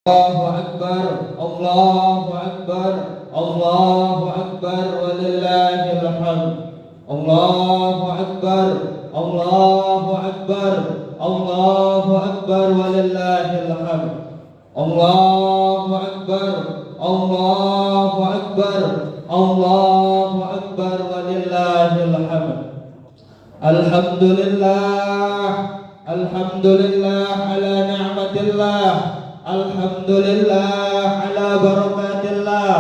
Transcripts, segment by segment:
Allahu Akbar, Allahu Akbar, Allahu Akbar, walillahil hamd. Allahu Akbar, Allahu Akbar, Allahu Akbar, walillahil hamd. Allahu Akbar, Allahu Akbar, Allahu Akbar, walillahil hamd. Alhamdulillah, alhamdulillah ala ni'matillah. Alhamdulillah ala barakatillah.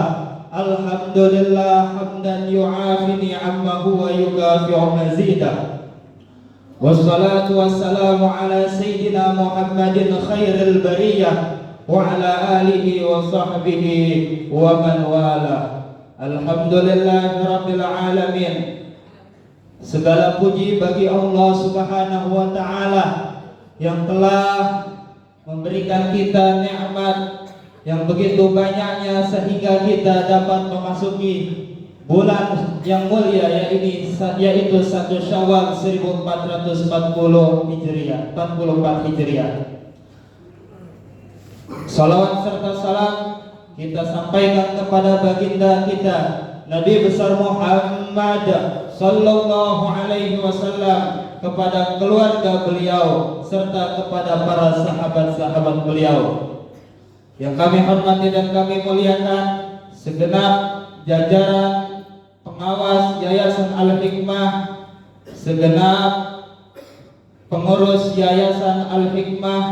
Alhamdulillah hamdan yu'afini amma huwa yukafi'u mazidah. Wassalatu wassalamu ala sayyidina Muhammadin khairil bariyah wa ala alihi wa sahbihi wa man wala. Alhamdulillahi rabbil alamin. Segala puji bagi Allah Subhanahu wa ta'ala yang telah memberikan kita nikmat yang begitu banyaknya sehingga kita dapat memasuki bulan yang mulia yaitu 1 Syawal 1440 Hijriah, 44 Hijriah. Salawat serta salam kita sampaikan kepada baginda kita Nabi besar Muhammad sallallahu alaihi wasallam, kepada keluarga beliau serta kepada para sahabat-sahabat beliau yang kami hormati dan kami muliakan, segenap jajaran pengawas Yayasan Al-Hikmah, segenap pengurus Yayasan Al-Hikmah.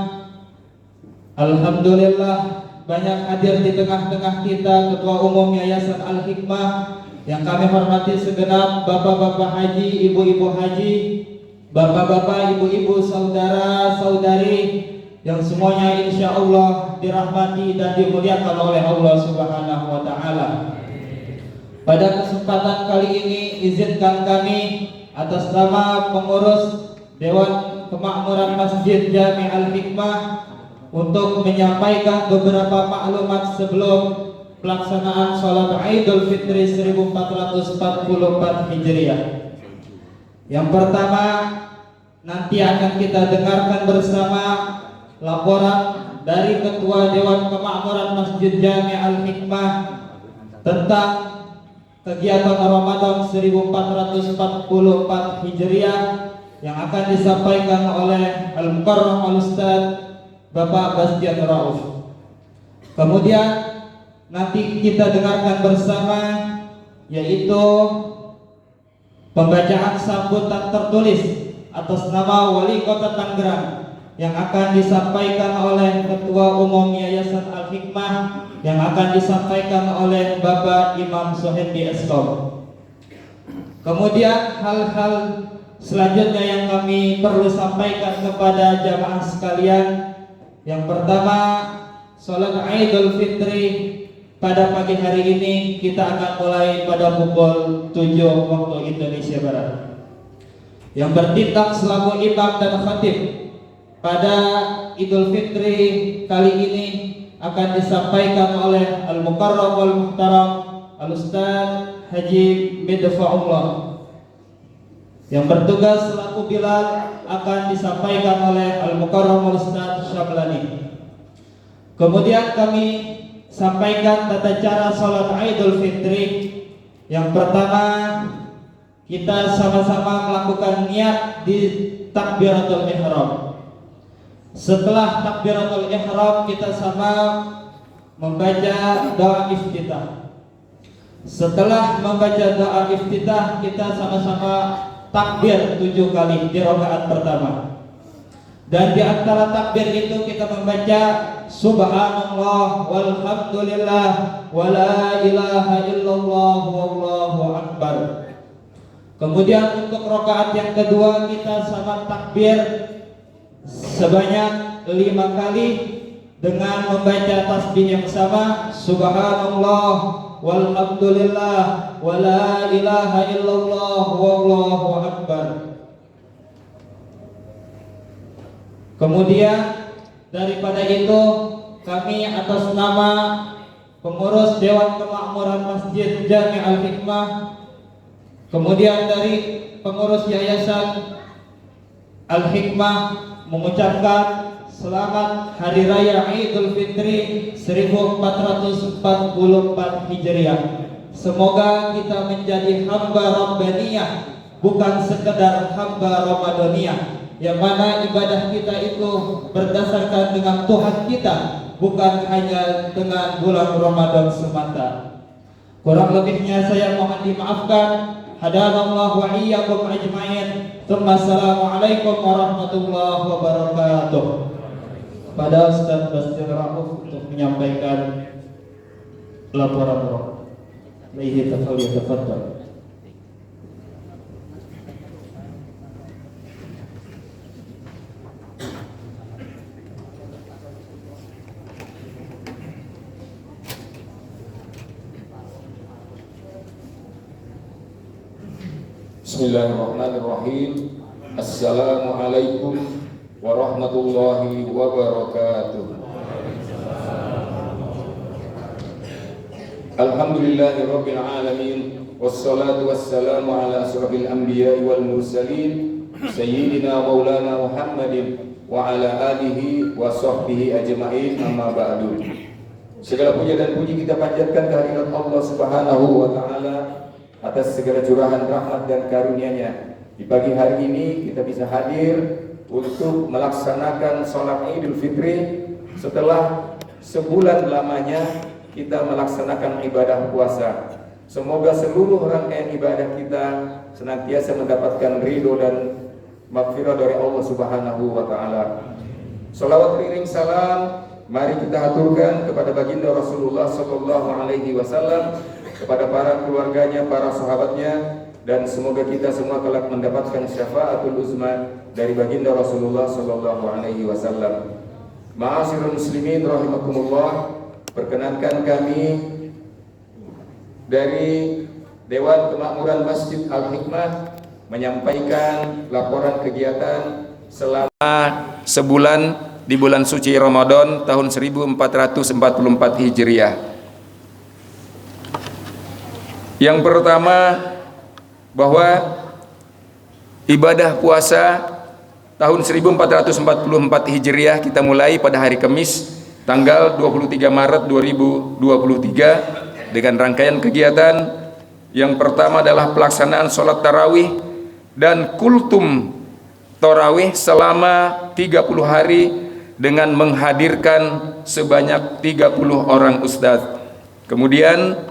Alhamdulillah banyak hadir di tengah-tengah kita Ketua Umum Yayasan Al-Hikmah yang kami hormati, segenap bapak-bapak haji, ibu-ibu haji, bapak-bapak, ibu-ibu, saudara-saudari yang semuanya insya Allah dirahmati dan dimuliakan oleh Allah Subhanahu wa ta'ala. Pada kesempatan kali ini izinkan kami atas nama pengurus Dewan Kemakmuran Masjid Jami Al-Hikmah untuk menyampaikan beberapa maklumat sebelum pelaksanaan sholat Idul Fitri 1444 Hijriah. Yang pertama, nanti akan kita dengarkan bersama laporan dari Ketua Dewan Kemakmuran Masjid Jami Al-Hikmah tentang kegiatan Ramadan 1444 Hijriah yang akan disampaikan oleh Al-Mukarram Al-Ustaz Bapak Bastian Rauf. Kemudian nanti kita dengarkan bersama yaitu pembacaan sambutan tertulis atas nama Wali Kota Tangerang yang akan disampaikan oleh Ketua Umum Yayasan Al-Hikmah, yang akan disampaikan oleh Bapak Imam Sohendi Eskom. Kemudian hal-hal selanjutnya yang kami perlu sampaikan kepada jamaah sekalian. Yang pertama, sholat Idul Fitri pada pagi hari ini kita akan mulai pada pukul 7 waktu Indonesia Barat. Yang bertindak selaku imam dan khatib pada Idul Fitri kali ini akan disampaikan oleh Al-Mukarram wal Muhtaram Al-Ustaz Haji Midfa'ullah. Yang bertugas selaku Bilal akan disampaikan oleh Al-Mukarram Al-Ustaz Syablani. Kemudian kami sampaikan tata cara sholat Idul Fitri. Yang pertama, kita sama-sama melakukan niat di Takbiratul Ihram. Setelah Takbiratul Ihram kita sama membaca doa iftitah. Setelah membaca doa iftitah kita sama-sama takbir 7 kali di rakaat pertama. Dan di antara takbir itu kita membaca Subhanallah walhamdulillah wa la ilaha illallah wallahu akbar. Kemudian untuk rakaat yang kedua kita sama takbir sebanyak 5 kali dengan membaca tasbih yang sama, Subhanallah walhamdulillah wa la ilaha illallah wallahu akbar. Kemudian daripada itu kami atas nama pengurus Dewan Kemakmuran Masjid Jami Al-Hikmah, kemudian dari pengurus Yayasan Al-Hikmah mengucapkan selamat Hari Raya Idul Fitri 1444 Hijriah. Semoga kita menjadi hamba Rabbaniyah, bukan sekedar hamba Ramadaniyah, yang mana ibadah kita itu berdasarkan dengan Tuhan kita, bukan hanya dengan bulan Ramadan semata. Kurang lebihnya saya mohon dimaafkan. Hadanallahu wa iyyakum ajmain. Assalamualaikum warahmatullahi wabarakatuh. Pada Ustaz Basir Rauf untuk menyampaikan laporan roh. Lihi tafadhal. Bismillahirrahmanirrahim. Assalamualaikum warahmatullahi wabarakatuh. Alhamdulillahirabbil alamin, wassalatu wassalamu ala asyrafil anbiya'i wal mursalin sayyidina maulana Muhammadin wa ala alihi wa sahbihi ajma'in, amma ba'du. Segala puja dan puji kita panjatkan kehadirat Allah Subhanahu wa taala atas segala curahan rahmat dan karunia-Nya. Di pagi hari ini kita bisa hadir untuk melaksanakan sholat Idul Fitri setelah sebulan lamanya kita melaksanakan ibadah puasa. Semoga seluruh rangkaian ibadah kita senantiasa mendapatkan ridho dan maghfirah dari Allah Subhanahu wa taala. Shalawat beriring salam mari kita haturkan kepada baginda Rasulullah sallallahu alaihi wasallam, kepada para keluarganya, para sahabatnya, dan semoga kita semua kelak mendapatkan syafaatul uzma dari baginda Rasulullah sallallahu alaihi wasallam. Ma'asyiral muslimin rahimakumullah, perkenankan kami dari Dewan Kemakmuran Masjid Al-Hikmah menyampaikan laporan kegiatan selama sebulan di bulan suci Ramadan tahun 1444 Hijriah. Yang pertama, bahwa ibadah puasa tahun 1444 Hijriah kita mulai pada hari Kamis tanggal 23 Maret 2023 dengan rangkaian kegiatan. Yang pertama adalah pelaksanaan sholat tarawih dan kultum tarawih selama 30 hari dengan menghadirkan sebanyak 30 orang ustadz. Kemudian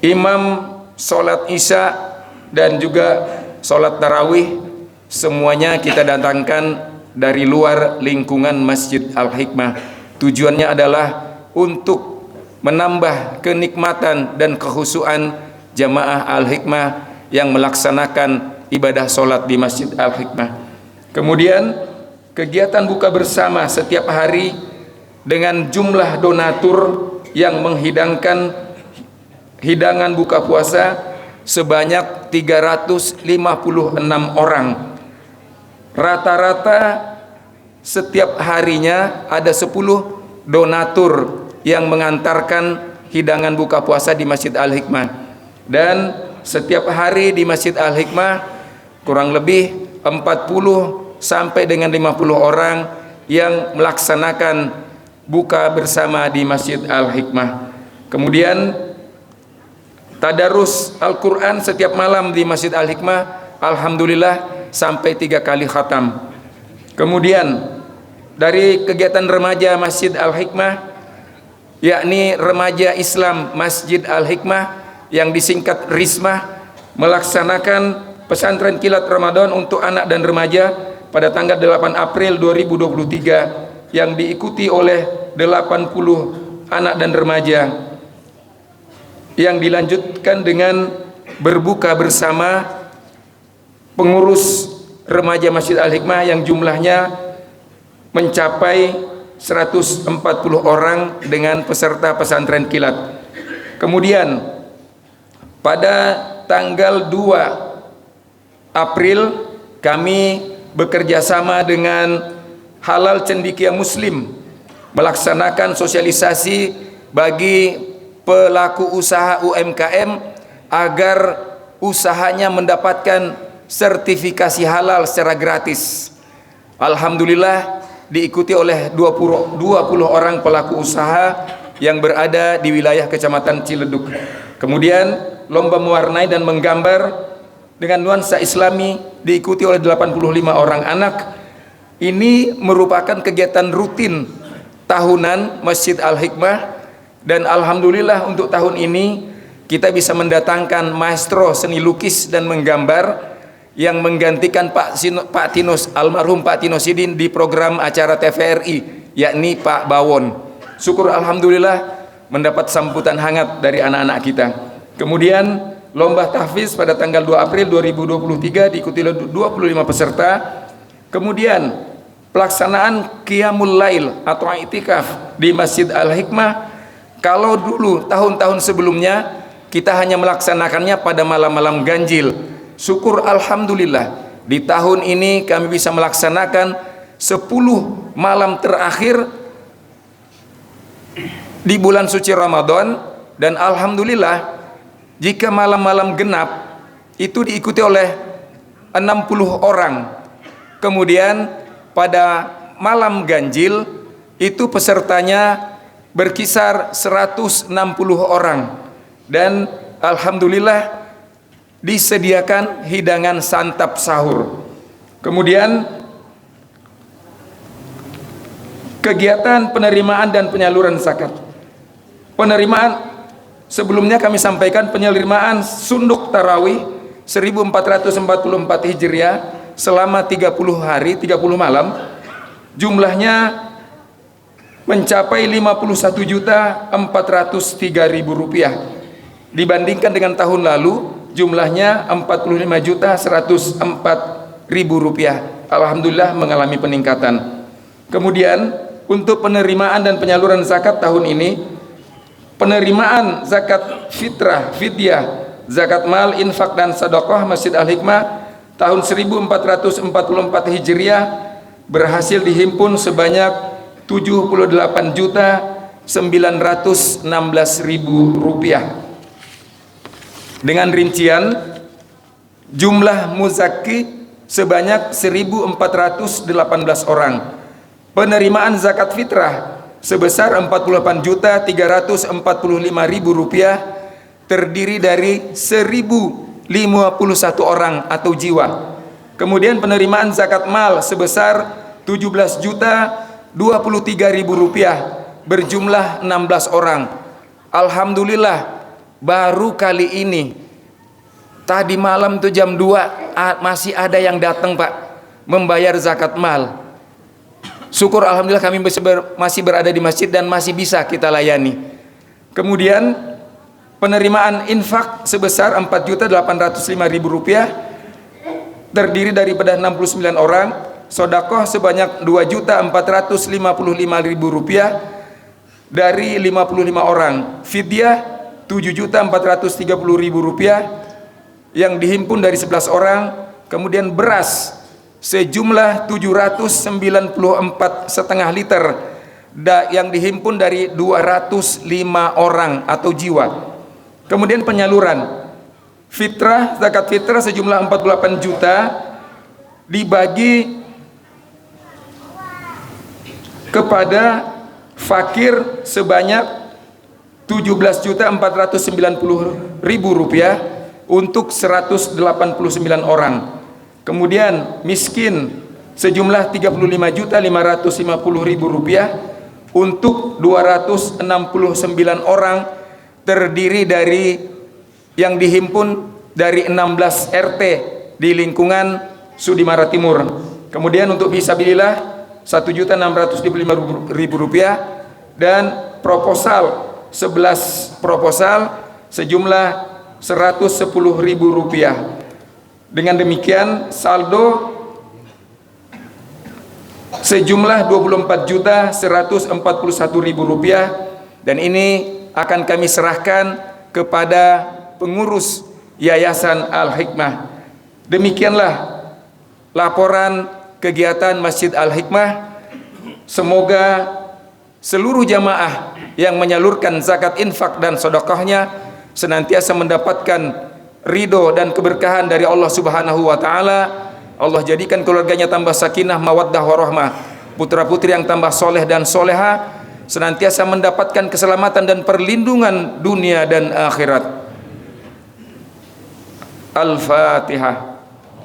imam sholat isya dan juga sholat tarawih semuanya kita datangkan dari luar lingkungan Masjid Al-Hikmah. Tujuannya adalah untuk menambah kenikmatan dan kekhusyuan jamaah Al-Hikmah yang melaksanakan ibadah sholat di Masjid Al-Hikmah. Kemudian kegiatan buka bersama setiap hari dengan jumlah donatur yang menghidangkan hidangan buka puasa sebanyak 356 orang. Rata-rata setiap harinya ada 10 donatur yang mengantarkan hidangan buka puasa di Masjid Al-Hikmah. Dan setiap hari di Masjid Al-Hikmah kurang lebih 40 sampai dengan 50 orang yang melaksanakan buka bersama di Masjid Al-Hikmah. Kemudian tadarus Al-Quran setiap malam di Masjid Al-Hikmah, alhamdulillah sampai 3 kali khatam. Kemudian dari kegiatan remaja Masjid Al-Hikmah, yakni remaja Islam Masjid Al-Hikmah yang disingkat Rismah, melaksanakan pesantren kilat Ramadan untuk anak dan remaja pada tanggal 8 April 2023 yang diikuti oleh 80 anak dan remaja, yang dilanjutkan dengan berbuka bersama pengurus remaja Masjid Al-Hikmah yang jumlahnya mencapai 140 orang dengan peserta pesantren kilat. Kemudian pada tanggal 2 April kami bekerja sama dengan Halal Cendekia Muslim melaksanakan sosialisasi bagi pelaku usaha UMKM agar usahanya mendapatkan sertifikasi halal secara gratis. Alhamdulillah diikuti oleh 20 orang pelaku usaha yang berada di wilayah Kecamatan Ciledug. Kemudian lomba mewarnai dan menggambar dengan nuansa Islami diikuti oleh 85 orang anak. Ini merupakan kegiatan rutin tahunan Masjid Al-Hikmah, dan alhamdulillah untuk tahun ini kita bisa mendatangkan maestro seni lukis dan menggambar yang menggantikan Pak Tinus, almarhum Pak Tinosidin di program acara TVRI, yakni Pak Bawon. Syukur alhamdulillah mendapat sambutan hangat dari anak-anak kita. Kemudian lomba tahfiz pada tanggal 2 April 2023 diikuti oleh 25 peserta. Kemudian pelaksanaan Qiyamul Lail atau i'tikaf di Masjid Al-Hikmah. Kalau dulu tahun-tahun sebelumnya kita hanya melaksanakannya pada malam-malam ganjil, syukur alhamdulillah di tahun ini kami bisa melaksanakan 10 malam terakhir di bulan suci Ramadan, dan alhamdulillah jika malam-malam genap itu diikuti oleh 60 orang. Kemudian pada malam ganjil itu pesertanya berkisar 160 orang, dan alhamdulillah disediakan hidangan santap sahur. Kemudian kegiatan penerimaan dan penyaluran zakat. Penerimaan sebelumnya kami sampaikan penerimaan sunduk tarawih 1444 Hijriah selama 30 hari 30 malam jumlahnya mencapai 51.403.000 rupiah, dibandingkan dengan tahun lalu jumlahnya 45.104.000 rupiah. Alhamdulillah mengalami peningkatan. Kemudian untuk penerimaan dan penyaluran zakat tahun ini, penerimaan zakat fitrah, fidyah, zakat mal, infak dan sedekah Masjid Al-Hikmah tahun 1444 Hijriah berhasil dihimpun sebanyak 78.916.000 rupiah. Dengan rincian jumlah muzaki sebanyak 1.418 orang. Penerimaan zakat fitrah sebesar 48.345.000 rupiah terdiri dari 1.051 orang atau jiwa. Kemudian penerimaan zakat mal sebesar 17.023.000 rupiah berjumlah 16 orang. Alhamdulillah baru kali ini tadi malam tuh jam 2 masih ada yang datang Pak membayar zakat mal. Syukur alhamdulillah kami masih berada di masjid dan masih bisa kita layani. Kemudian penerimaan infak sebesar 4.805.000 rupiah terdiri daripada 69 orang, sedekah sebanyak 2.455.000 rupiah dari 55 orang, fidyah 7.430.000 rupiah yang dihimpun dari 11 orang, kemudian beras sejumlah 794,5 liter yang dihimpun dari 205 orang atau jiwa. Kemudian penyaluran fitrah, zakat fitrah sejumlah 48 juta dibagi kepada fakir sebanyak 17.490.000 rupiah untuk 189 orang. Kemudian miskin sejumlah 35.550.000 rupiah untuk 269 orang terdiri dari yang dihimpun dari 16 RT di lingkungan Sudimara Timur. Kemudian untuk fisabilillah 1.675.000 rupiah dan proposal 11 proposal sejumlah 110.000 rupiah. Dengan demikian saldo sejumlah 24.141.000 rupiah, dan ini akan kami serahkan kepada pengurus Yayasan Al-Hikmah. Demikianlah laporan kegiatan Masjid Al-Hikmah. Semoga seluruh jamaah yang menyalurkan zakat infak dan sedekahnya senantiasa mendapatkan ridho dan keberkahan dari Allah Subhanahu wa taala. Allah jadikan keluarganya tambah sakinah, mawaddah warahmah. putra-putri yang tambah soleh dan soleha, senantiasa mendapatkan keselamatan dan perlindungan dunia dan akhirat. Al-Fatihah.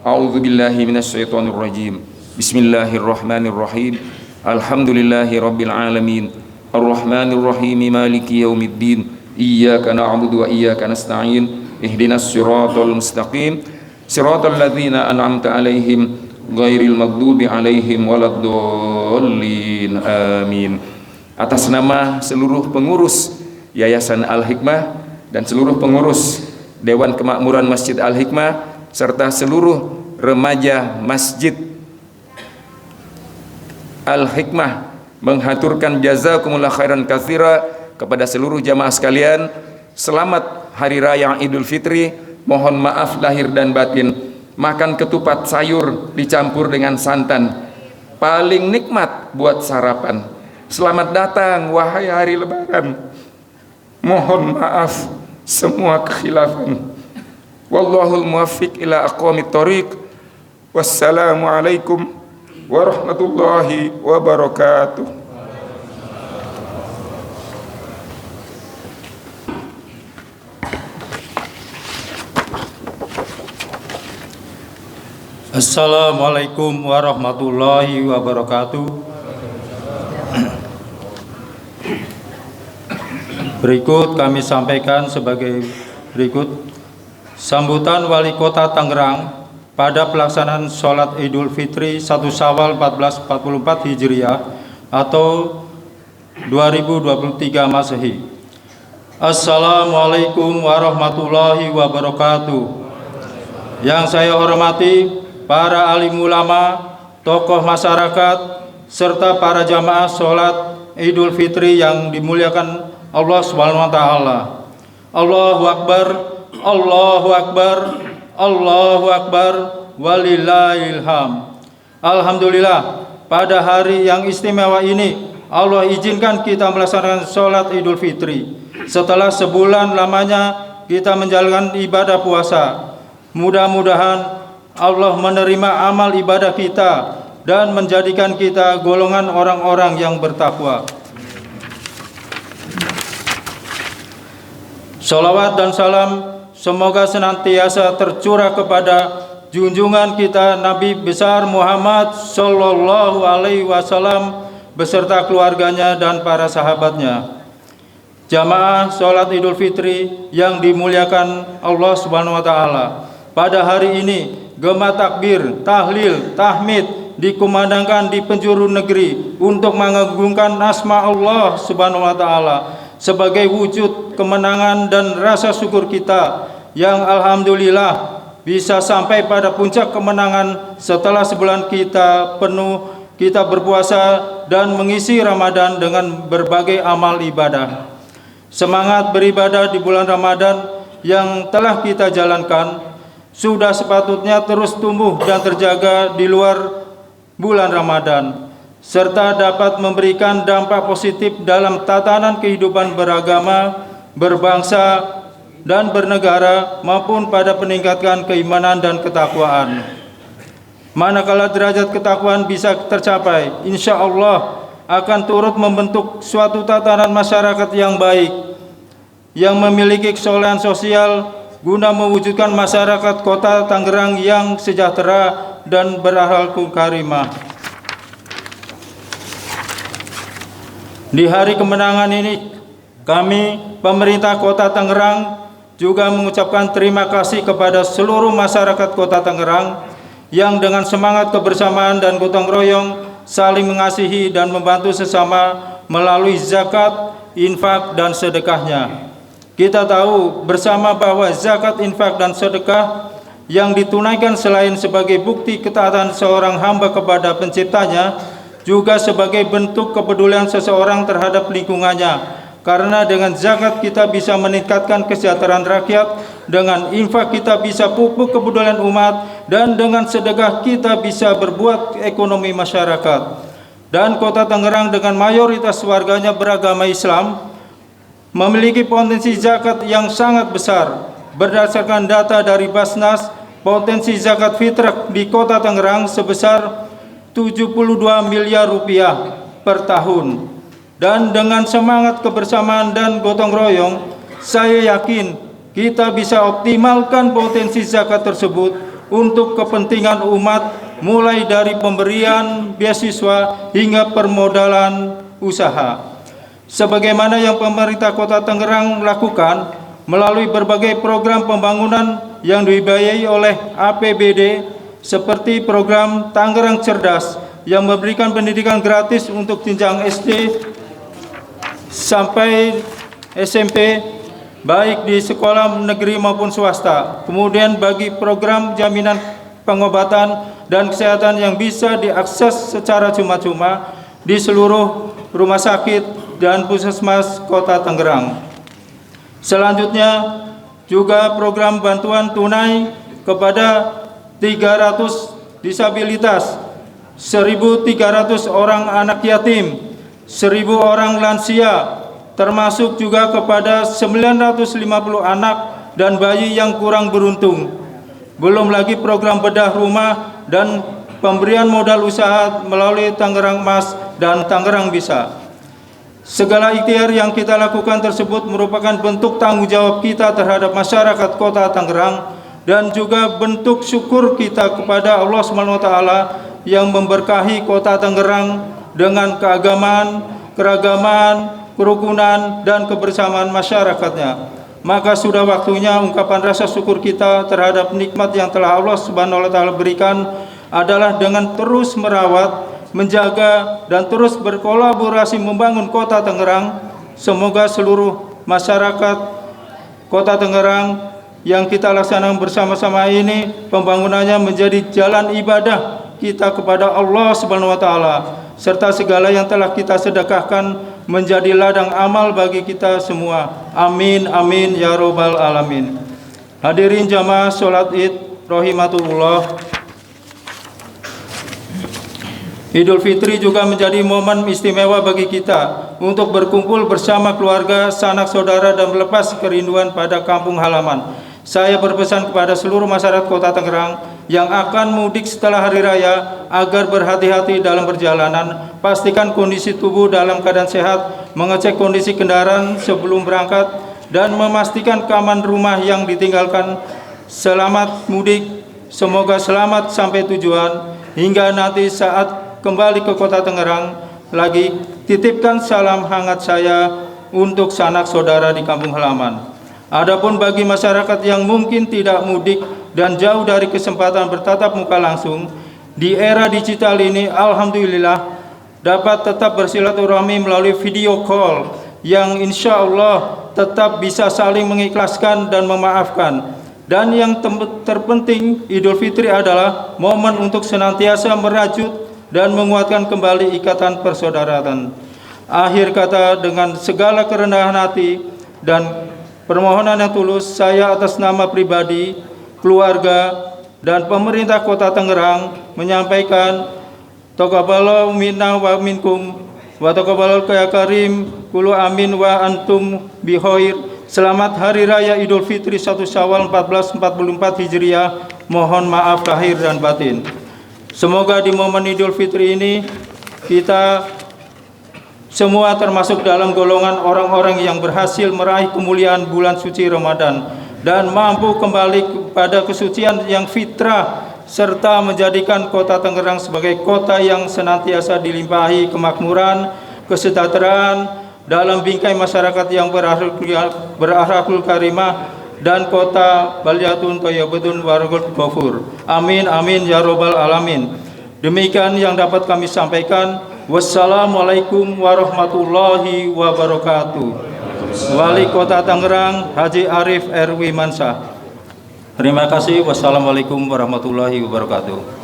A'udzubillahi minasyaitonirrajim. Bismillahirrahmanirrahim. Alhamdulillahi rabbil alamin. Ar-Rahmanirrahim. Maliki yaumiddin. Iyyaka na'budu wa iyyaka nasta'in. Ihdinas siratal mustaqim. Siratal ladzina an'amta 'alaihim ghairil maghdubi 'alaihim waladdallin. Amin. Atas nama seluruh pengurus Yayasan Al-Hikmah dan seluruh pengurus Dewan Kemakmuran Masjid Al-Hikmah serta seluruh remaja Masjid Al-Hikmah menghaturkan jazakumullah khairan katsira kepada seluruh jamaah sekalian. Selamat Hari Raya Idul Fitri. Mohon maaf lahir dan batin. Makan ketupat sayur dicampur dengan santan, paling nikmat buat sarapan. Selamat datang wahai hari Lebaran. Mohon maaf semua kekhilafan. Wallahul muwaffiq ila aqwamit thoriq. Wassalamualaikum warahmatullahi wabarakatuh. Assalamualaikum warahmatullahi wabarakatuh. Berikut kami sampaikan sebagai berikut. Sambutan Wali Kota Tangerang pada pelaksanaan sholat Idul Fitri 1 Syawal 1444 Hijriah atau 2023 Masehi. Assalamualaikum warahmatullahi wabarakatuh. Yang saya hormati para alim ulama, tokoh masyarakat, serta para jamaah sholat Idul Fitri yang dimuliakan Allah Subhanahu wa Ta'ala. Allahu Akbar, Allahu Akbar, Allahu Akbar, walillahil hamd. Alhamdulillah, pada hari yang istimewa ini Allah izinkan kita melaksanakan sholat Idul Fitri setelah sebulan lamanya kita menjalankan ibadah puasa. Mudah-mudahan Allah menerima amal ibadah kita dan menjadikan kita golongan orang-orang yang bertakwa. Salawat dan salam semoga senantiasa tercurah kepada junjungan kita Nabi besar Muhammad Sallallahu Alaihi Wasallam beserta keluarganya dan para sahabatnya. Jamaah sholat Idul Fitri yang dimuliakan Allah Subhanahu Wa Taala, pada hari ini gema takbir, tahlil, tahmid dikumandangkan di penjuru negeri untuk mengagungkan asma Allah Subhanahu wa Ta'ala sebagai wujud kemenangan dan rasa syukur kita yang alhamdulillah bisa sampai pada puncak kemenangan setelah sebulan kita berpuasa dan mengisi Ramadan dengan berbagai amal ibadah. Semangat beribadah di bulan Ramadan yang telah kita jalankan sudah sepatutnya terus tumbuh dan terjaga di luar bulan Ramadan, serta dapat memberikan dampak positif dalam tatanan kehidupan beragama, berbangsa, dan bernegara maupun pada peningkatan keimanan dan ketakwaan. Manakala derajat ketakwaan bisa tercapai, insya Allah akan turut membentuk suatu tatanan masyarakat yang baik, yang memiliki kesolehan sosial, guna mewujudkan masyarakat kota Tangerang yang sejahtera dan berakhlak karimah. Di hari kemenangan ini, kami, pemerintah kota Tangerang, juga mengucapkan terima kasih kepada seluruh masyarakat kota Tangerang yang dengan semangat kebersamaan dan gotong royong saling mengasihi dan membantu sesama melalui zakat, infak, dan sedekahnya. Kita tahu bersama bahwa zakat, infak, dan sedekah yang ditunaikan selain sebagai bukti ketaatan seorang hamba kepada penciptanya, juga sebagai bentuk kepedulian seseorang terhadap lingkungannya. Karena dengan zakat kita bisa meningkatkan kesejahteraan rakyat, dengan infak kita bisa pupuk kepedulian umat, dan dengan sedekah kita bisa berbuat ekonomi masyarakat. Dan kota Tangerang dengan mayoritas warganya beragama Islam memiliki potensi zakat yang sangat besar. Berdasarkan data dari Basnas, potensi zakat fitrah di kota Tangerang sebesar 72 miliar rupiah per tahun. Dan dengan semangat kebersamaan dan gotong royong, saya yakin kita bisa optimalkan potensi zakat tersebut untuk kepentingan umat, mulai dari pemberian beasiswa hingga permodalan usaha. Sebagaimana yang pemerintah Kota Tangerang lakukan melalui berbagai program pembangunan yang dibiayai oleh APBD, seperti program Tangerang Cerdas yang memberikan pendidikan gratis untuk jenjang SD sampai SMP, baik di sekolah negeri maupun swasta. Kemudian bagi program jaminan pengobatan dan kesehatan yang bisa diakses secara cuma-cuma di seluruh rumah sakit dan puskesmas Kota Tangerang. Selanjutnya juga program bantuan tunai kepada 300 disabilitas, 1.300 orang anak yatim, 1.000 orang lansia, termasuk juga kepada 950 anak dan bayi yang kurang beruntung. Belum lagi program bedah rumah dan pemberian modal usaha melalui Tangerang Emas dan Tangerang Bisa. Segala ikhtiar yang kita lakukan tersebut merupakan bentuk tanggung jawab kita terhadap masyarakat Kota Tangerang dan juga bentuk syukur kita kepada Allah SWT yang memberkahi Kota Tangerang dengan keagamaan, keragaman, kerukunan, dan kebersamaan masyarakatnya. Maka sudah waktunya ungkapan rasa syukur kita terhadap nikmat yang telah Allah Subhanahu wa Ta'ala berikan adalah dengan terus merawat, menjaga, dan terus berkolaborasi membangun Kota Tangerang. Semoga seluruh masyarakat Kota Tangerang yang kita laksanakan bersama-sama ini, pembangunannya menjadi jalan ibadah kita kepada Allah Subhanahu wa Ta'ala, serta segala yang telah kita sedekahkan menjadi ladang amal bagi kita semua. Amin amin ya robbal alamin. Hadirin jamaah sholat Id rahimatullah. Idul Fitri juga menjadi momen istimewa bagi kita untuk berkumpul bersama keluarga, sanak saudara, dan melepas kerinduan pada kampung halaman. Saya berpesan kepada seluruh masyarakat Kota Tangerang yang akan mudik setelah hari raya agar berhati-hati dalam perjalanan, pastikan kondisi tubuh dalam keadaan sehat, mengecek kondisi kendaraan sebelum berangkat, dan memastikan keamanan rumah yang ditinggalkan. Selamat mudik, semoga selamat sampai tujuan. Hingga nanti saat kembali ke Kota Tangerang lagi, titipkan salam hangat saya untuk sanak saudara di kampung halaman. Adapun bagi masyarakat yang mungkin tidak mudik dan jauh dari kesempatan bertatap muka langsung, di era digital ini alhamdulillah dapat tetap bersilaturahmi melalui video call yang insya Allah tetap bisa saling mengikhlaskan dan memaafkan. Dan yang terpenting, Idul Fitri adalah momen untuk senantiasa merajut dan menguatkan kembali ikatan persaudaraan. Akhir kata, dengan segala kerendahan hati dan permohonan yang tulus, saya atas nama pribadi, keluarga, dan pemerintah Kota Tangerang menyampaikan taqabbalallahu minna wa minkum wa taqabbalallahu ya karim kullu amin wa antum bi khair. Selamat Hari Raya Idul Fitri 1 Syawal 1444 Hijriah. Mohon maaf lahir dan batin. Semoga di momen Idul Fitri ini kita semua termasuk dalam golongan orang-orang yang berhasil meraih kemuliaan bulan suci Ramadan dan mampu kembali kepada kesucian yang fitrah, serta menjadikan Kota Tangerang sebagai kota yang senantiasa dilimpahi kemakmuran, kesejahteraan dalam bingkai masyarakat yang berakhlakul karimah, dan kota baliyatun thayyibatun waraqul ghafur. Amin amin ya robbal alamin. Demikian yang dapat kami sampaikan. Wassalamualaikum warahmatullahi wabarakatuh. Wali Kota Tangerang Haji Arif Erwi Mansah. Terima kasih. Wassalamualaikum warahmatullahi wabarakatuh.